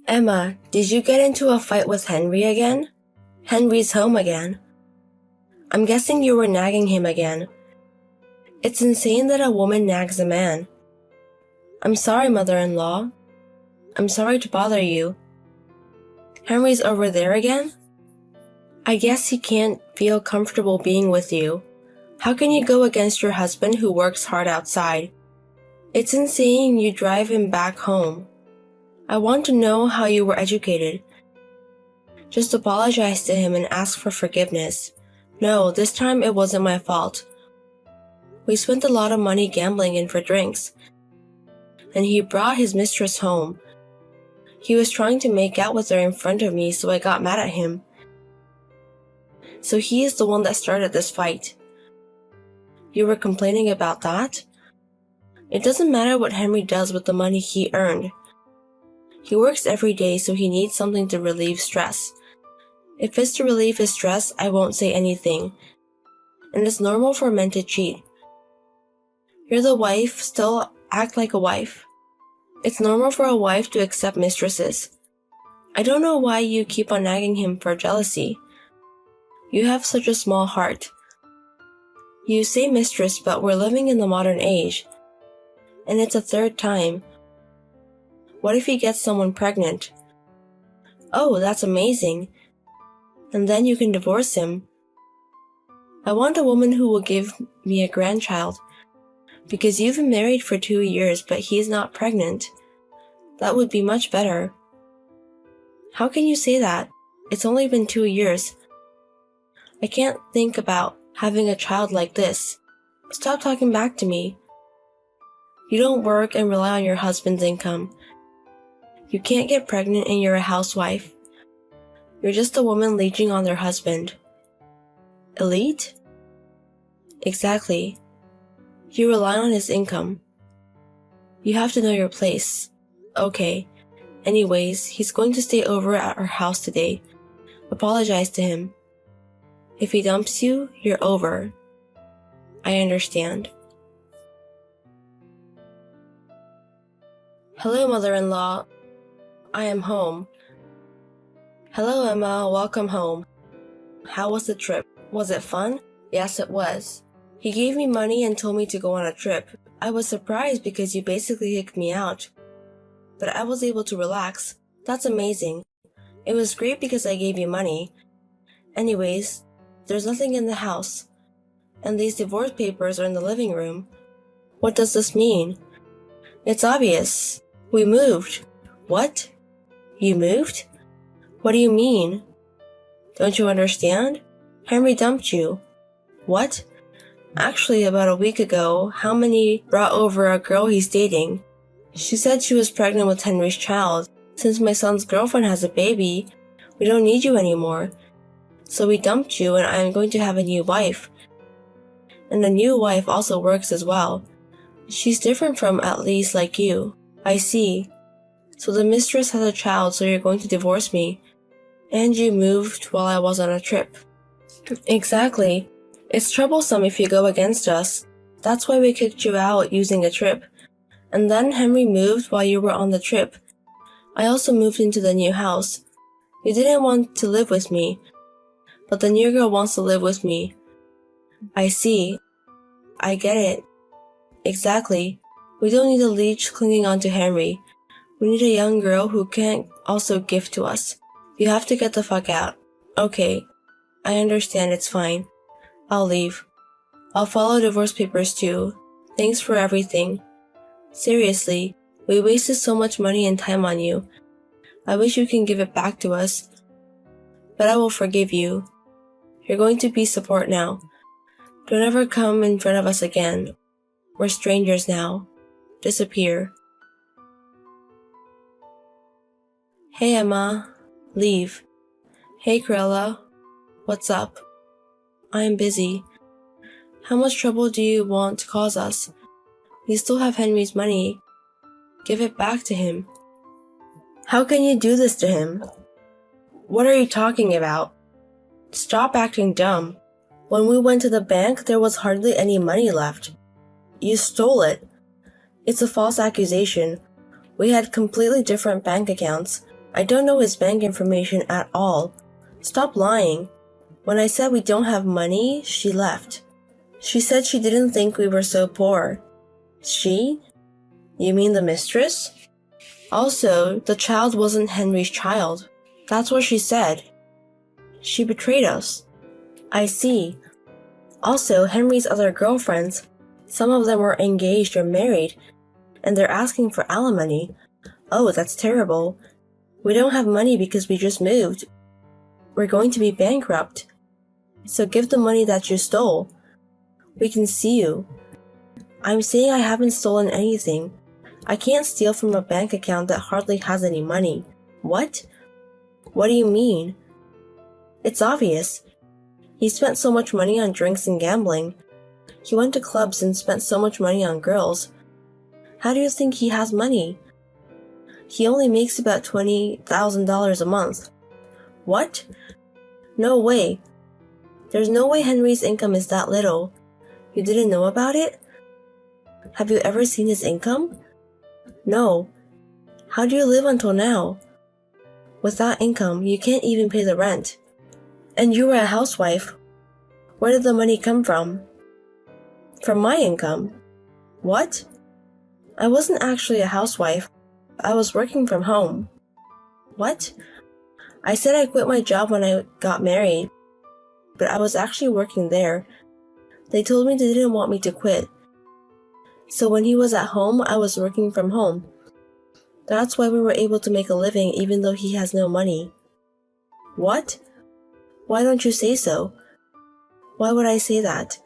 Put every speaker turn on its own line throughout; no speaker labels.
Emma, did you get into a fight with Henry again? Henry's home again. I'm guessing you were nagging him again. It's insane that a woman nags a man. I'm sorry, mother-in-law. I'm sorry to bother you. Henry's over there again? I guess he can't feel comfortable being with you. How can you go against your husband who works hard outside? It's insane you drive him back home. I want to know how you were educated. Just apologize to him and ask for forgiveness. No, this time it wasn't my fault. We spent a lot of money gambling and for drinks. And he brought his mistress home. He was trying to make out with her in front of me, so I got mad at him. So he is the one that started this fight. You were complaining about that? It doesn't matter what Henry does with the money he earned. He works every day, so he needs something to relieve stress. If it's to relieve his stress, I won't say anything. And it's normal for men to cheat. You're the wife, still act like a wife. It's normal for a wife to accept mistresses. I don't know why you keep on nagging him for jealousy. You have such a small heart. You say mistress, but we're living in the modern age. And it's a third time. What if he gets someone pregnant? Oh, that's amazing. And then you can divorce him. I want a woman who will give me a grandchild. Because you've been married for 2 years, but he's not pregnant. That would be much better. How can you say that? It's only been 2 years. I can't think about having a child like this. Stop talking back to me. You don't work and rely on your husband's income. You can't get pregnant and you're a housewife. You're just a woman leeching on their husband. Elite? Exactly. You rely on his income. You have to know your place. Okay. Anyways, he's going to stay over at our house today. Apologize to him. If he dumps you, you're over. I understand. Hello, mother-in-law. I am home. Hello, Emma. Welcome home. How was the trip? Was it fun? Yes, it was. He gave me money and told me to go on a trip. I was surprised because you basically kicked me out. But I was able to relax. That's amazing. It was great because I gave you money. Anyways, there's nothing in the house. And these divorce papers are in the living room. What does this mean? It's obvious. We moved. What? You moved? What do you mean? Don't you understand? Henry dumped you. What? Actually, about a week ago, Harmony brought over a girl he's dating. She said she was pregnant with Henry's child. Since my son's girlfriend has a baby, we don't need you anymore. So we dumped you and I'm going to have a new wife. And the new wife also works as well. She's different from at least like you. I see. So the mistress has a child, so you're going to divorce me. And you moved while I was on a trip. Exactly. It's troublesome if you go against us. That's why we kicked you out using a trip. And then Henry moved while you were on the trip. I also moved into the new house. You didn't want to live with me, but the new girl wants to live with me. I see. I get it. Exactly. We don't need a leech clinging on to Henry. We need a young girl who can also give to us. You have to get the fuck out. Okay. I understand, it's fine. I'll leave. I'll follow divorce papers too. Thanks for everything. Seriously, we wasted so much money and time on you. I wish you can give it back to us. But I will forgive you. You're going to be support now. Don't ever come in front of us again. We're strangers now. Disappear. Hey Emma. Leave. Hey Cruella. What's up? I'm busy. How much trouble do you want to cause us? We still have Henry's money. Give it back to him. How can you do this to him? What are you talking about? Stop acting dumb. When we went to the bank, there was hardly any money left. You stole it. It's a false accusation. We had completely different bank accounts. I don't know his bank information at all. Stop lying. When I said we don't have money, she left. She said she didn't think we were so poor. She? You mean the mistress? Also, the child wasn't Henry's child. That's what she said. She betrayed us. I see. Also, Henry's other girlfriends, some of them were engaged or married, and they're asking for alimony. Oh, that's terrible. We don't have money because we just moved. We're going to be bankrupt. So give the money that you stole. We can see you. I'm saying I haven't stolen anything. I can't steal from a bank account that hardly has any money. What? What do you mean? It's obvious. He spent so much money on drinks and gambling. He went to clubs and spent so much money on girls. How do you think he has money? He only makes about $20,000 a month. What? No way. There's no way Henry's income is that little. You didn't know about it? Have you ever seen his income? No. How do you live until now? With that income, you can't even pay the rent. And you were a housewife. Where did the money come from? From my income. What? I wasn't actually a housewife. I was working from home. What? I said I quit my job when I got married, but I was actually working there. They told me they didn't want me to quit. So when he was at home, I was working from home. That's why we were able to make a living even though he has no money. What? Why don't you say so? Why would I say that?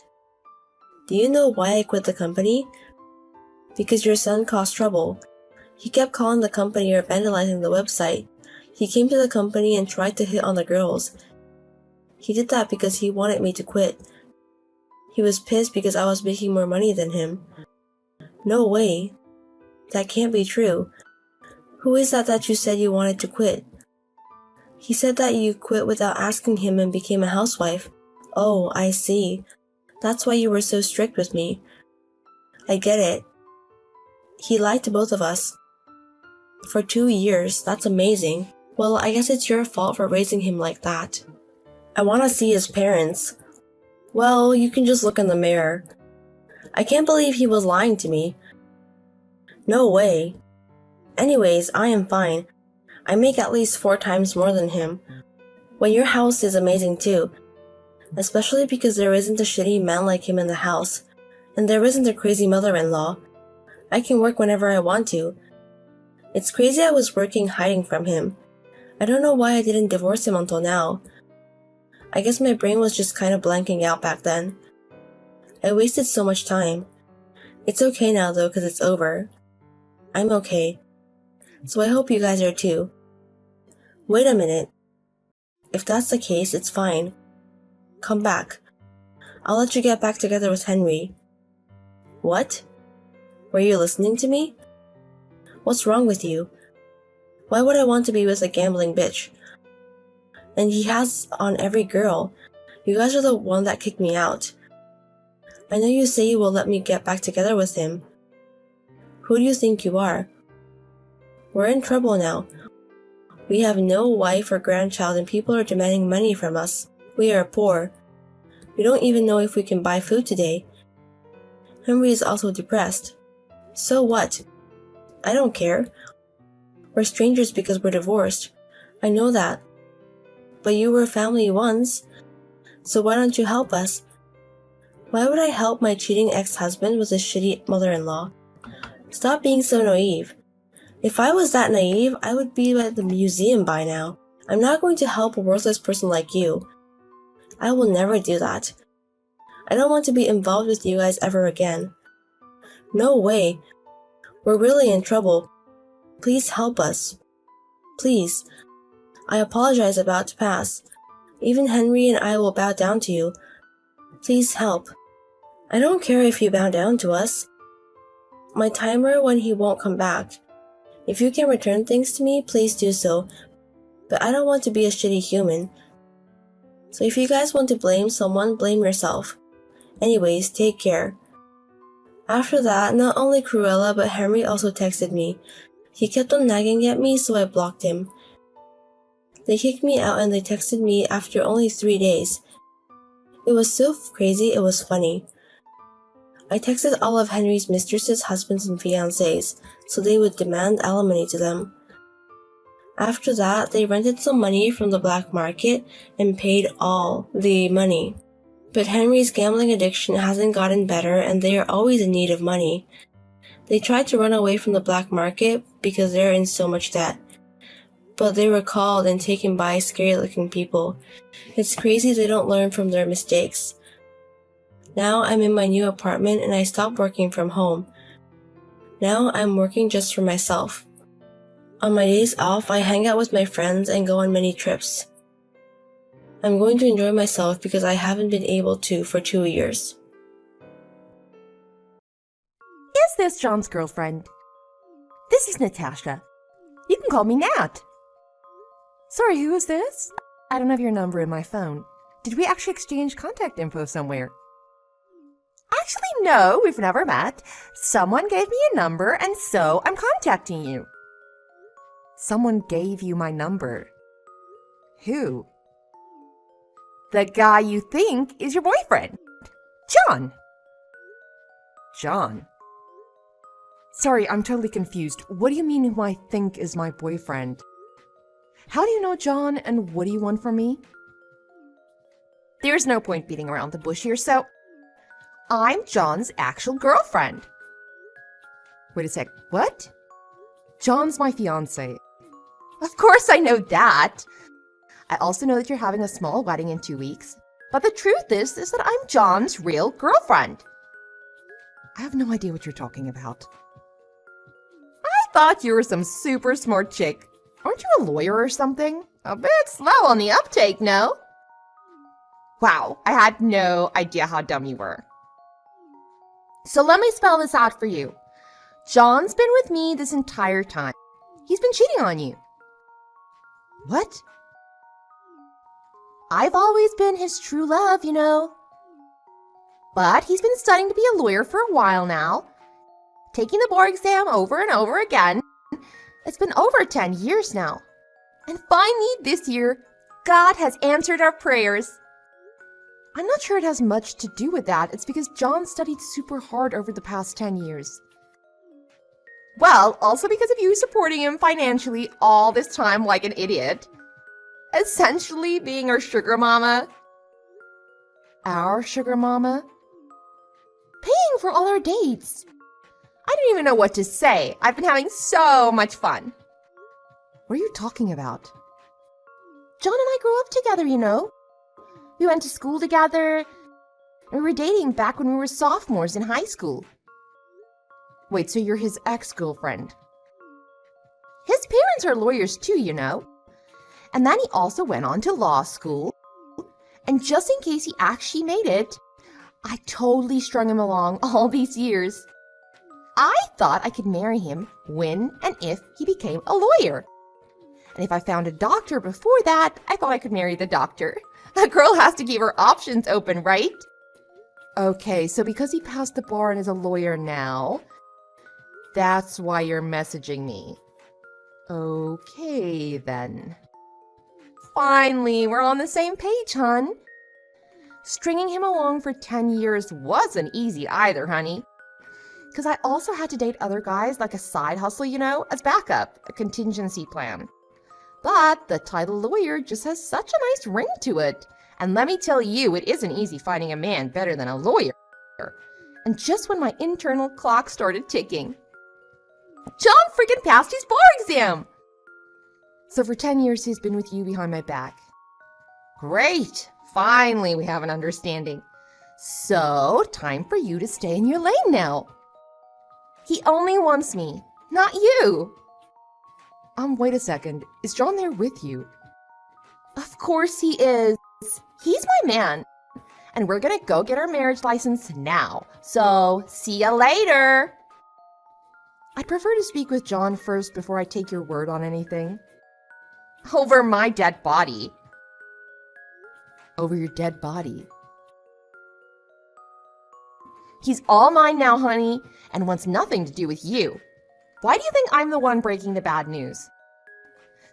Do you know why I quit the company? Because your son caused trouble. He kept calling the company or vandalizing the website. He came to the company and tried to hit on the girls. He did that because he wanted me to quit. He was pissed because I was making more money than him. No way. That can't be true. Who is that you said you wanted to quit? He said that you quit without asking him and became a housewife. Oh, I see. That's why you were so strict with me. I get it. He lied to both of us. For 2 years, that's amazing. Well, I guess it's your fault for raising him like that. I want to see his parents. Well, you can just look in the mirror. I can't believe he was lying to me. No way. Anyways, I am fine. I make at least 4 times more than him. Well, your house is amazing too. Especially because there isn't a shitty man like him in the house. And there isn't a crazy mother-in-law. I can work whenever I want to. It's crazy I was working hiding from him. I don't know why I didn't divorce him until now. I guess my brain was just kind of blanking out back then. I wasted so much time. It's okay now though, because it's over. I'm okay. So I hope you guys are too. Wait a minute. If that's the case, it's fine. Come back. I'll let you get back together with Henry. What? Were you listening to me? What's wrong with you? Why would I want to be with a gambling bitch? And he has on every girl. You guys are the one that kicked me out. I know you say you will let me get back together with him. Who do you think you are? We're in trouble now. We have no wife or grandchild and people are demanding money from us. We are poor. We don't even know if we can buy food today. Henry is also depressed. So what? I don't care. We're strangers because we're divorced. I know that. But you were family once. So why don't you help us? Why would I help my cheating ex-husband with a shitty mother-in-law? Stop being so naive. If I was that naive, I would be at the museum by now. I'm not going to help a worthless person like you. I will never do that. I don't want to be involved with you guys ever again. No way. We're really in trouble. Please help us. Please. I apologize about to pass. Even Henry and I will bow down to you. Please help. I don't care if you bow down to us. My timer when he won't come back. If you can return things to me, please do so. But I don't want to be a shitty human. So if you guys want to blame someone, blame yourself. Anyways, take care. After that, not only Cruella but Henry also texted me. He kept on nagging at me, so I blocked him. They kicked me out and they texted me after only 3 days. It was so crazy, it was funny. I texted all of Henry's mistresses, husbands, and fiancés, so they would demand alimony to them. After that, they rented some money from the black market and paid all the money. But Henry's gambling addiction hasn't gotten better and they are always in need of money. They tried to run away from the black market because they're in so much debt. But they were called and taken by scary-looking people. It's crazy they don't learn from their mistakes. Now I'm in my new apartment and I stopped working from home. Now I'm working just for myself. On my days off, I hang out with my friends and go on many trips. I'm going to enjoy myself because I haven't been able to for 2 years.
Is this John's girlfriend? This is Natasha. You can call me Nat. Sorry, who is this? I don't have your number in my phone. Did we actually exchange contact info somewhere? Actually, no, we've never met. Someone gave me a number, and so I'm contacting you. Someone gave you my number. Who? The guy you think is your boyfriend. John. John? Sorry, I'm totally confused. What do you mean who I think is my boyfriend? How do you know John, and what do you want from me? There's no point beating around the bush here, so I'm John's actual girlfriend. Wait a sec, what? John's my fiancé. Of course I know that. I also know that you're having a small wedding in 2 weeks. But the truth is that I'm John's real girlfriend. I have no idea what you're talking about. I thought you were some super smart chick. Aren't you a lawyer or something? A bit slow on the uptake, no? Wow, I had no idea how dumb you were. So let me spell this out for you. John's been with me this entire time. He's been cheating on you. What? I've always been his true love, you know. But he's been studying to be a lawyer for a while now, taking the bar exam over and over again. It's been over 10 years now. And finally, this year, God has answered our prayers. I'm not sure it has much to do with that. It's because John studied super hard over the past 10 years. Well, also because of you supporting him financially all this time like an idiot. Essentially being our sugar mama. Our sugar mama? Paying for all our dates. I don't even know what to say. I've been having so much fun. What are you talking about? John and I grew up together, you know. We went to school together. And we were dating back when we were sophomores in high school. Wait, so you're his ex-girlfriend? His parents are lawyers too, you know. And then he also went on to law school. And just in case he actually made it, I totally strung him along all these years. I thought I could marry him when and if he became a lawyer. And if I found a doctor before that, I thought I could marry the doctor. A girl has to keep her options open, right? Okay, so because he passed the bar and is a lawyer now, that's why you're messaging me. Okay, then. Finally, we're on the same page, hon. Stringing him along for 10 years wasn't easy either, honey. Because I also had to date other guys like a side hustle, you know, as backup, a contingency plan. But the title lawyer just has such a nice ring to it. And let me tell you, it isn't easy finding a man better than a lawyer. And just when my internal clock started ticking, John freaking passed his bar exam! So for 10 years, he's been with you behind my back. Great! Finally, we have an understanding. So, time for you to stay in your lane now. He only wants me, not you. Wait a second. Is John there with you? Of course he is. He's my man. And we're gonna go get our marriage license now. So, see ya later. I'd prefer to speak with John first before I take your word on anything. Over my dead body. Over your dead body? He's all mine now, honey, and wants nothing to do with you. Why do you think I'm the one breaking the bad news?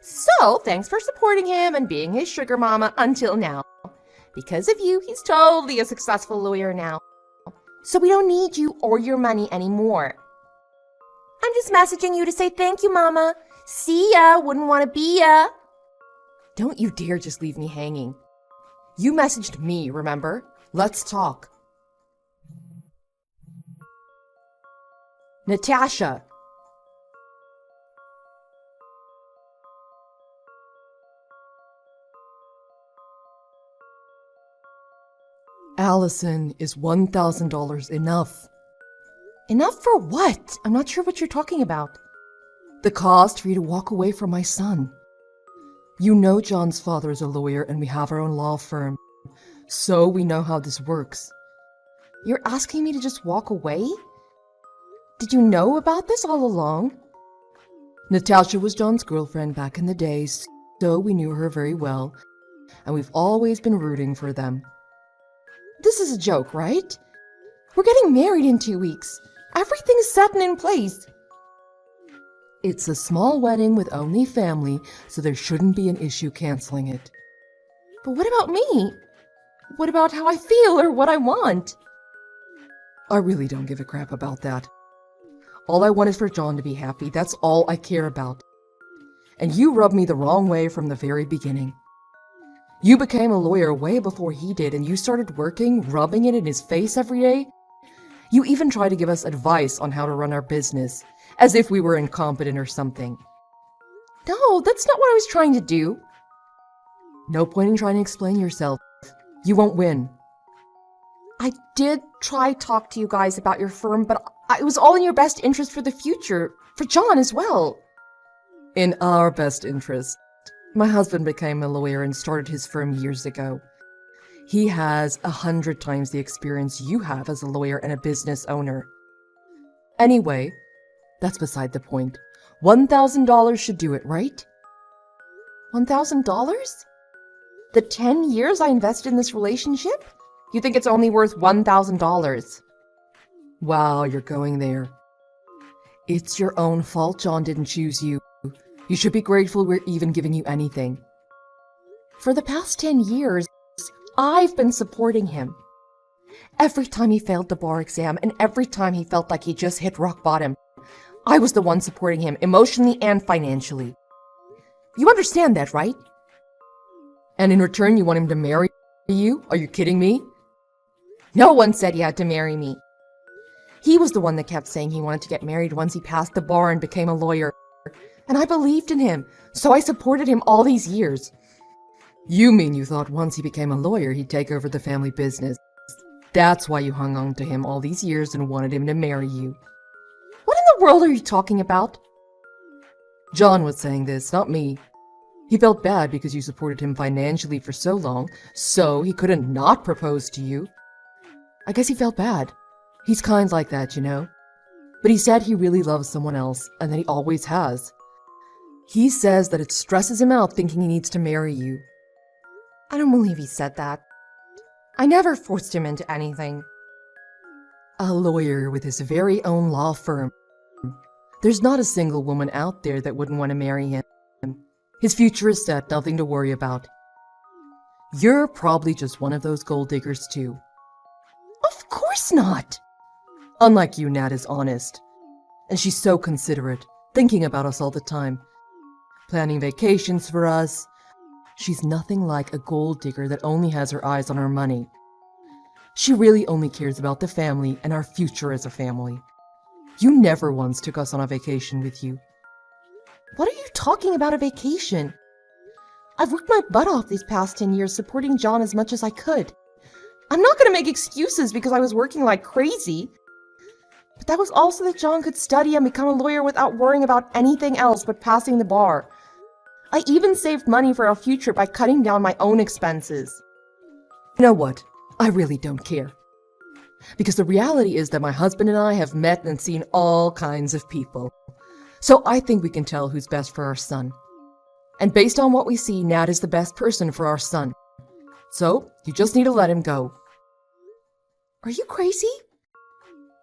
So, thanks for supporting him and being his sugar mama until now. Because of you, he's totally a successful lawyer now. So we don't need you or your money anymore. I'm just messaging you to say thank you, Mama. See ya, wouldn't want to be ya. Don't you dare just leave me hanging. You messaged me, remember? Let's talk. Natasha.
Allison, is $1,000 enough?
Enough for what? I'm not sure what you're talking about.
The cost for you to walk away from my son. You know John's father is a lawyer and we have our own law firm, so we know how this works.
You're asking me to just walk away? Did you know about this all along?
Natasha was John's girlfriend back in the days, so we knew her very well, and we've always been rooting for them.
This is a joke, right? We're getting married in 2 weeks. Everything's set and in place.
It's a small wedding with only family, so there shouldn't be an issue canceling it.
But what about me? What about how I feel or what I want?
I really don't give a crap about that. All I want is for John to be happy. That's all I care about. And you rubbed me the wrong way from the very beginning. You became a lawyer way before he did, and you started working, rubbing it in his face every day. You even tried to give us advice on how to run our business, as if we were incompetent or something.
No, that's not what I was trying to do.
No point in trying to explain yourself. You won't win.
I did try to talk to you guys about your firm, but it was all in your best interest for the future, for John as well.
In our best interest. My husband became a lawyer and started his firm years ago. He has 100 times the experience you have as a lawyer and a business owner. Anyway, that's beside the point. $1,000 should do it, right?
$1,000? The 10 years I invested in this relationship? You think it's only worth $1,000?
Wow, you're going there. It's your own fault John didn't choose you. You should be grateful we're even giving you anything.
For the past 10 years, I've been supporting him. Every time he failed the bar exam and every time he felt like he just hit rock bottom, I was the one supporting him emotionally and financially. You understand that, right?
And in return, you want him to marry you? Are you kidding me?
No one said he had to marry me. He was the one that kept saying he wanted to get married once he passed the bar and became a lawyer. And I believed in him, so I supported him all these years.
You mean you thought once he became a lawyer, he'd take over the family business. That's why you hung on to him all these years and wanted him to marry you.
What in the world are you talking about?
John was saying this, not me. He felt bad because you supported him financially for so long, so he couldn't not propose to you. I guess he felt bad. He's kind like that, you know. But he said he really loves someone else, and that he always has. He says that it stresses him out thinking he needs to marry you.
I don't believe he said that. I never forced him into anything.
A lawyer with his very own law firm. There's not a single woman out there that wouldn't want to marry him. His future is set, nothing to worry about. You're probably just one of those gold diggers too.
Of course not!
Unlike you, Nat is honest. And she's so considerate, thinking about us all the time. Planning vacations for us. She's nothing like a gold digger that only has her eyes on her money. She really only cares about the family and our future as a family. You never once took us on a vacation with you.
What are you talking about, a vacation? I've worked my butt off these past 10 years supporting John as much as I could. I'm not going to make excuses because I was working like crazy. But that was also that John could study and become a lawyer without worrying about anything else but passing the bar. I even saved money for our future by cutting down my own expenses.
You know what? I really don't care. Because the reality is that my husband and I have met and seen all kinds of people. So I think we can tell who's best for our son. And based on what we see, Nat is the best person for our son. So you just need to let him go.
Are you crazy?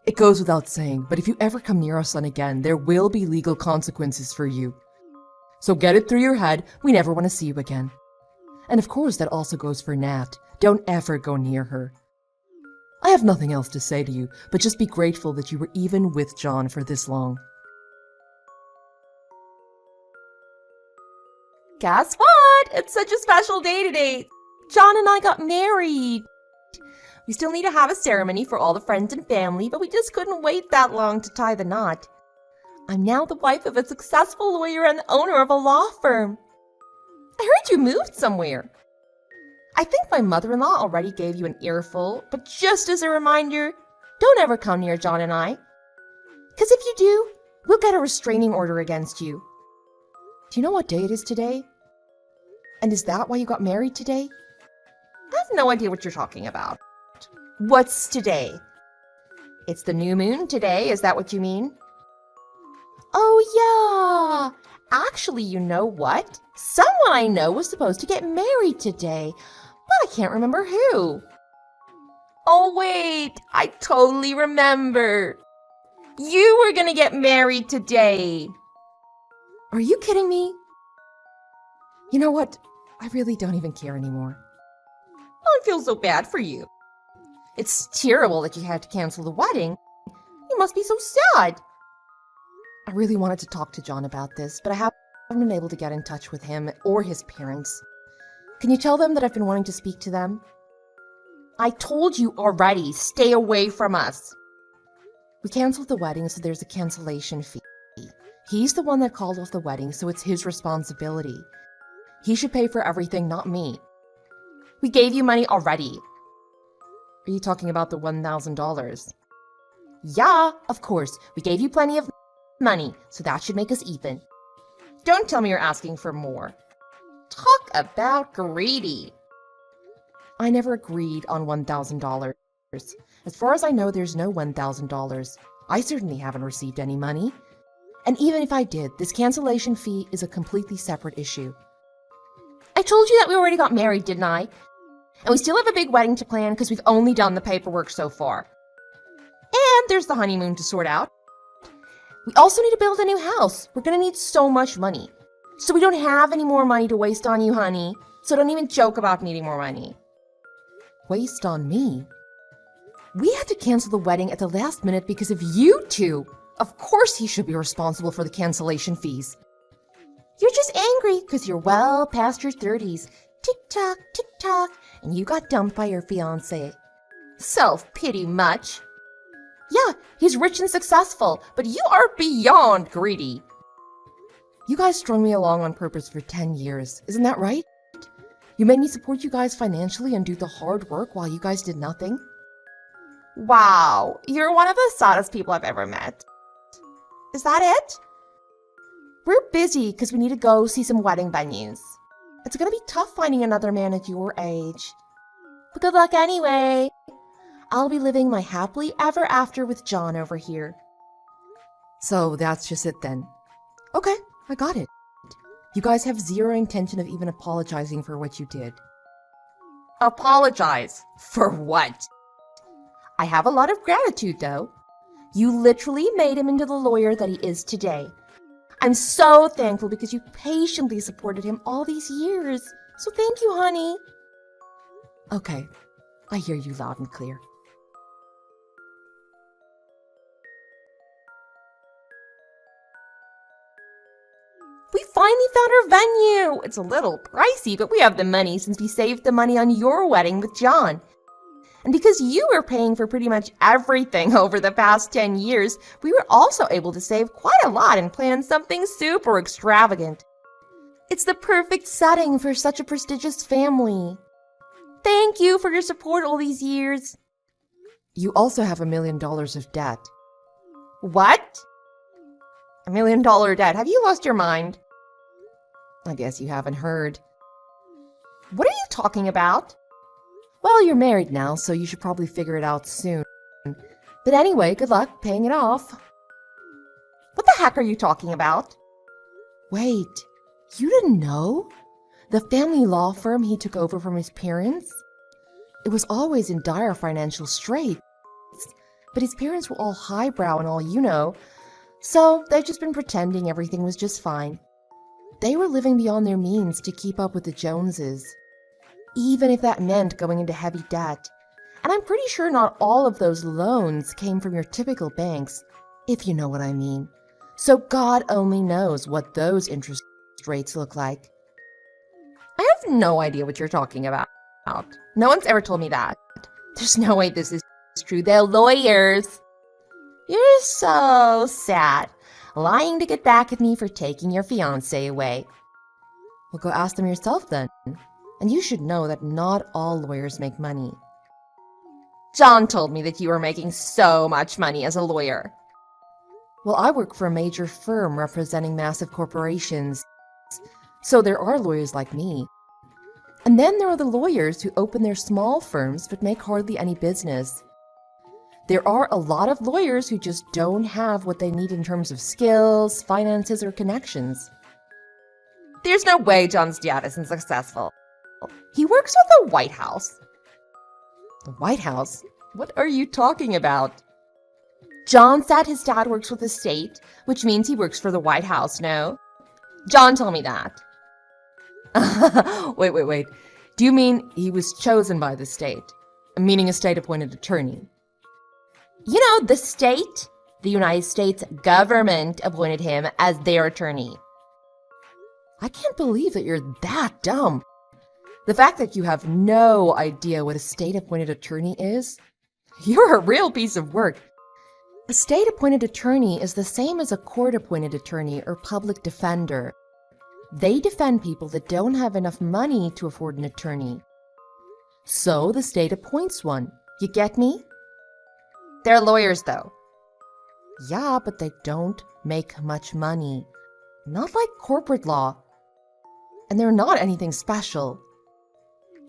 It goes without saying, but if you ever come near our son again, there will be legal consequences for you. So get it through your head, we never want to see you again. And of course, that also goes for Nat. Don't ever go near her. I have nothing else to say to you, but just be grateful that you were even with John for this long.
Guess what? It's such a special day today. John and I got married. We still need to have a ceremony for all the friends and family, but we just couldn't wait that long to tie the knot. I'm now the wife of a successful lawyer and the owner of a law firm. I heard you moved somewhere. I think my mother-in-law already gave you an earful, but just as a reminder, don't ever come near John and I. Because if you do, we'll get a restraining order against you.
Do you know what day it is today? And is that why you got married today?
I have no idea what you're talking about. What's today? It's the new moon today, is that what you mean? Oh yeah! Actually, you know what? Someone I know was supposed to get married today, but I can't remember who. Oh wait, I totally remember. You were gonna get married today.
Are you kidding me? You know what? I really don't even care anymore.
I feel so bad for you. It's terrible that you had to cancel the wedding. You must be so sad.
I really wanted to talk to John about this, but I haven't been able to get in touch with him or his parents. Can you tell them that I've been wanting to speak to them?
I told you already, stay away from us.
We canceled the wedding, so there's a cancellation fee. He's the one that called off the wedding, so it's his responsibility. He should pay for everything, not me.
We gave you money already.
Are you talking about the $1,000?
Yeah, of course. We gave you plenty of money, so that should make us even. Don't tell me you're asking for more. Talk about greedy.
I never agreed on $1,000. As far as I know, there's no $1,000. I certainly haven't received any money. And even if I did, this cancellation fee is a completely separate issue.
I told you that we already got married, didn't I? And we still have a big wedding to plan because we've only done the paperwork so far. And there's the honeymoon to sort out. We also need to build a new house. We're going to need so much money. So we don't have any more money to waste on you, honey. So don't even joke about needing more money.
Waste on me? We had to cancel the wedding at the last minute because of you two. Of course he should be responsible for the cancellation fees.
You're just angry because you're well past your 30s. Tick-tock, tick-tock, and you got dumped by your fiancé. Self-pity much? Yeah, he's rich and successful, but you are beyond greedy.
You guys strung me along on purpose for 10 years, isn't that right? You made me support you guys financially and do the hard work while you guys did nothing?
Wow, you're one of the saddest people I've ever met. Is that it? We're busy because we need to go see some wedding venues. It's gonna be tough finding another man at your age. But good luck anyway. I'll be living my happily ever after with John over here.
So that's just it then. Okay, I got it. You guys have zero intention of even apologizing for what you did.
Apologize? For what? I have a lot of gratitude, though. You literally made him into the lawyer that he is today. I'm so thankful because you patiently supported him all these years. So thank you, honey.
Okay, I hear you loud and clear.
We finally found our venue. It's a little pricey, but we have the money since we saved the money on your wedding with John. And because you were paying for pretty much everything over the past 10 years, we were also able to save quite a lot and plan something super extravagant. It's the perfect setting for such a prestigious family. Thank you for your support all these years.
You also have $1 million of debt.
What? $1 million debt? Have you lost your mind?
I guess you haven't heard.
What are you talking about?
Well, you're married now, so you should probably figure it out soon. But anyway, good luck paying it off.
What the heck are you talking about?
Wait, you didn't know? The family law firm he took over from his parents? It was always in dire financial straits. But his parents were all highbrow and all you know, so they've just been pretending everything was just fine.
they were living beyond their means to keep up with the Joneses, even if that meant going into heavy debt. And I'm pretty sure not all of those loans came from your typical banks, if you know what I mean. So God only knows what those interest rates look like. I have no idea what you're talking about. No one's ever told me that. There's no way this is true. They're lawyers. You're so sad. Lying to get back at me for taking your fiancé away. Well, go ask them yourself then. And you should know that not all lawyers make money. John told me that you were making so much money as a lawyer. Well, I work for a major firm representing massive corporations, so there are lawyers like me. And then there are the lawyers who open their small firms but make hardly any business. There are a lot of lawyers who just don't have what they need in terms of skills, finances, or connections. There's no way John's dad isn't successful. He works with the White House. The White House? What are you talking about? John said his dad works with the state, which means he works for the White House, no? John told me that.
Wait. Do you mean he was chosen by the state? Meaning a state-appointed attorney?
You know, the state, the United States government appointed him as their attorney.
I can't believe that you're that dumb. The fact that you have no idea what a state-appointed attorney is? You're a real piece of work. A state-appointed attorney is the same as a court-appointed attorney or public defender. They defend people that don't have enough money to afford an attorney. So the state appoints one. You get me?
They're lawyers, though.
Yeah, but they don't make much money. Not like corporate law. And they're not anything special.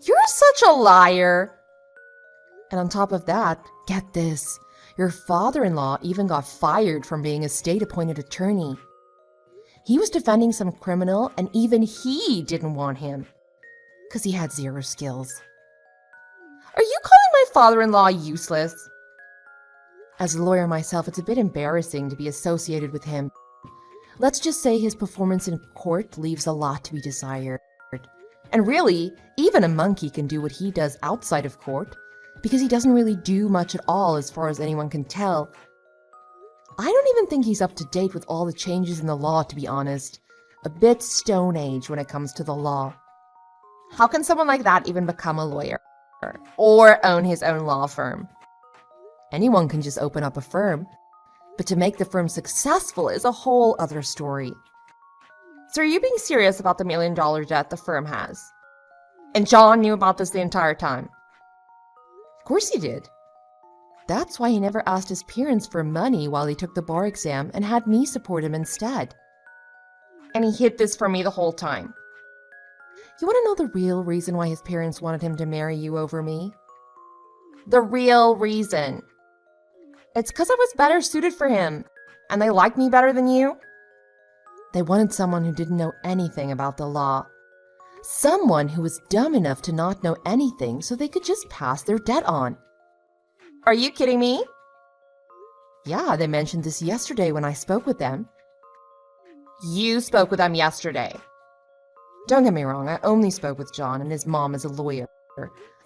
You're such a liar.
And on top of that, get this. Your father-in-law even got fired from being a state-appointed attorney. He was defending some criminal, and even he didn't want him. Because he had zero skills.
Are you calling my father-in-law useless?
As a lawyer myself, it's a bit embarrassing to be associated with him. Let's just say his performance in court leaves a lot to be desired. And really, even a monkey can do what he does outside of court, because he doesn't really do much at all as far as anyone can tell. I don't even think he's up to date with all the changes in the law, to be honest. A bit Stone Age when it comes to the law.
How can someone like that even become a lawyer? Or own his own law firm?
Anyone can just open up a firm. But to make the firm successful is a whole other story.
So are you being serious about the $1 million debt the firm has? And John knew about this the entire time?
Of course he did. That's why he never asked his parents for money while he took the bar exam and had me support him instead.
And he hid this from me the whole time.
You want to know the real reason why his parents wanted him to marry you over me?
The real reason. It's because I was better suited for him. And they liked me better than you.
They wanted someone who didn't know anything about the law. Someone who was dumb enough to not know anything so they could just pass their debt on.
Are you kidding me?
Yeah, they mentioned this yesterday when I spoke with them.
You spoke with them yesterday.
Don't get me wrong, I only spoke with John and his mom as a lawyer.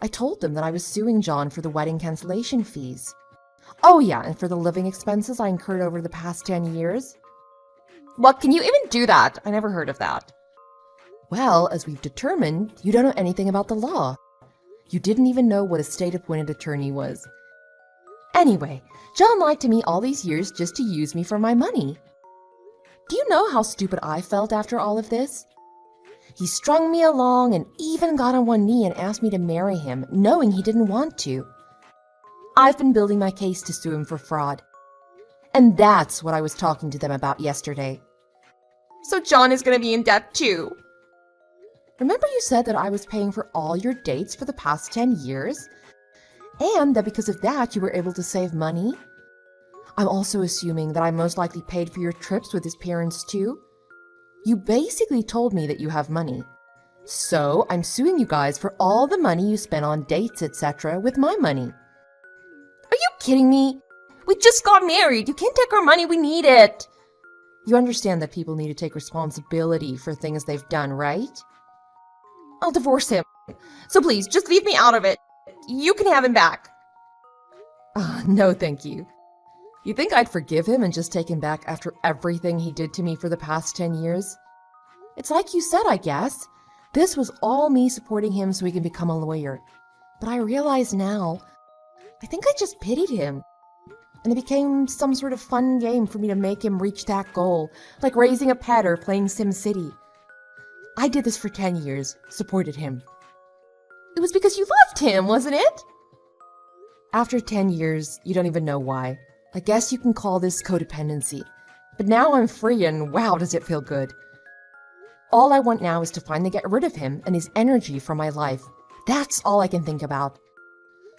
I told them that I was suing John for the wedding cancellation fees. Oh yeah, and for the living expenses I incurred over the past 10 years.
What, can you even do that? I never heard of that.
Well, as we've determined, you don't know anything about the law. You didn't even know what a state-appointed attorney was. Anyway, John lied to me all these years just to use me for my money. Do you know how stupid I felt after all of this? He strung me along and even got on one knee and asked me to marry him, knowing he didn't want to. I've been building my case to sue him for fraud. And that's what I was talking to them about yesterday.
So John is going to be in debt too.
Remember you said that I was paying for all your dates for the past 10 years? And that because of that you were able to save money? I'm also assuming that I most likely paid for your trips with his parents too? You basically told me that you have money. So I'm suing you guys for all the money you spent on dates, etc. with my money.
Are you kidding me? We just got married. You can't take our money. We need it. You understand that people need to take responsibility for things they've done, right? I'll divorce him. So please, just leave me out of it. You can have him back.
No, thank you. You think I'd forgive him and just take him back after everything he did to me for the past 10 years? It's like you said, I guess. This was all me supporting him so he can become a lawyer. But I realize now, I think I just pitied him. And it became some sort of fun game for me to make him reach that goal, like raising a pet or playing SimCity. I did this for 10 years, supported him.
It was because you loved him, wasn't it?
After 10 years, you don't even know why. I guess you can call this codependency. But now I'm free and wow, does it feel good. All I want now is to finally get rid of him and his energy from my life. That's all I can think about.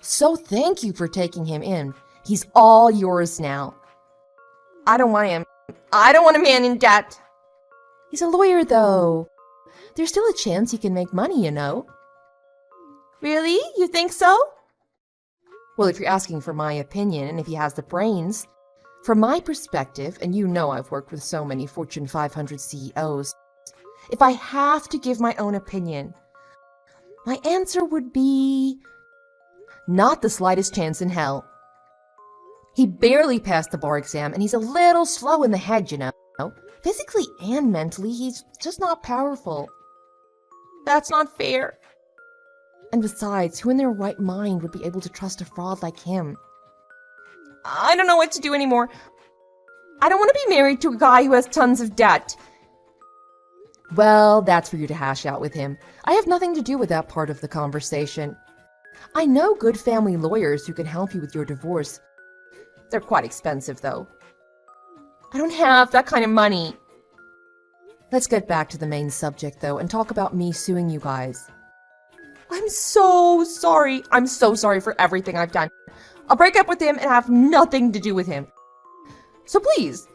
So thank you for taking him in. He's all yours now.
I don't want him. I don't want a man in debt.
He's a lawyer, though. There's still a chance he can make money, you know.
Really? You think so?
Well, if you're asking for my opinion and if he has the brains, from my perspective, and you know I've worked with so many Fortune 500 CEOs, if I have to give my own opinion, my answer would be not the slightest chance in hell. He barely passed the bar exam and he's a little slow in the head, you know. Physically and mentally, he's just not powerful.
That's not fair.
And besides, who in their right mind would be able to trust a fraud like him?
I don't know what to do anymore. I don't want to be married to a guy who has tons of debt.
Well, that's for you to hash out with him. I have nothing to do with that part of the conversation. I know good family lawyers who can help you with your divorce. They're quite expensive, though.
I don't have that kind of money.
Let's get back to the main subject, though, and talk about me suing you guys.
I'm so sorry. I'm so sorry for everything I've done. I'll break up with him and have nothing to do with him. So please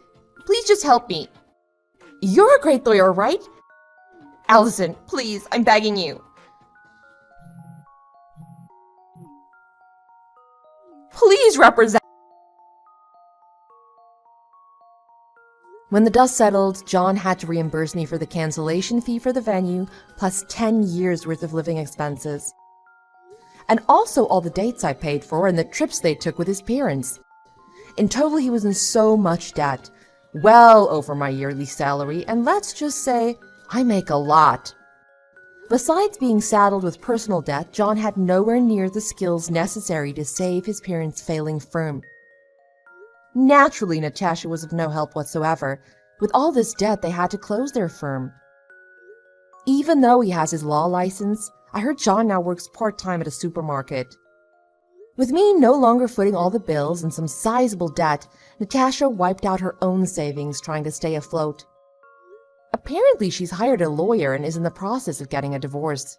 just help me. You're a great lawyer, right? Allison, please, I'm begging you. Please represent.
When the dust settled, John had to reimburse me for the cancellation fee for the venue, plus 10 years worth of living expenses. And also all the dates I paid for and the trips they took with his parents. In total, he was in so much debt, well over my yearly salary, and let's just say, I make a lot. Besides being saddled with personal debt, John had nowhere near the skills necessary to save his parents' failing firm. Naturally, Natasha was of no help whatsoever. With all this debt, they had to close their firm. Even though he has his law license, I heard John now works part-time at a supermarket. With me no longer footing all the bills and some sizable debt, Natasha wiped out her own savings trying to stay afloat. Apparently, she's hired a lawyer and is in the process of getting a divorce.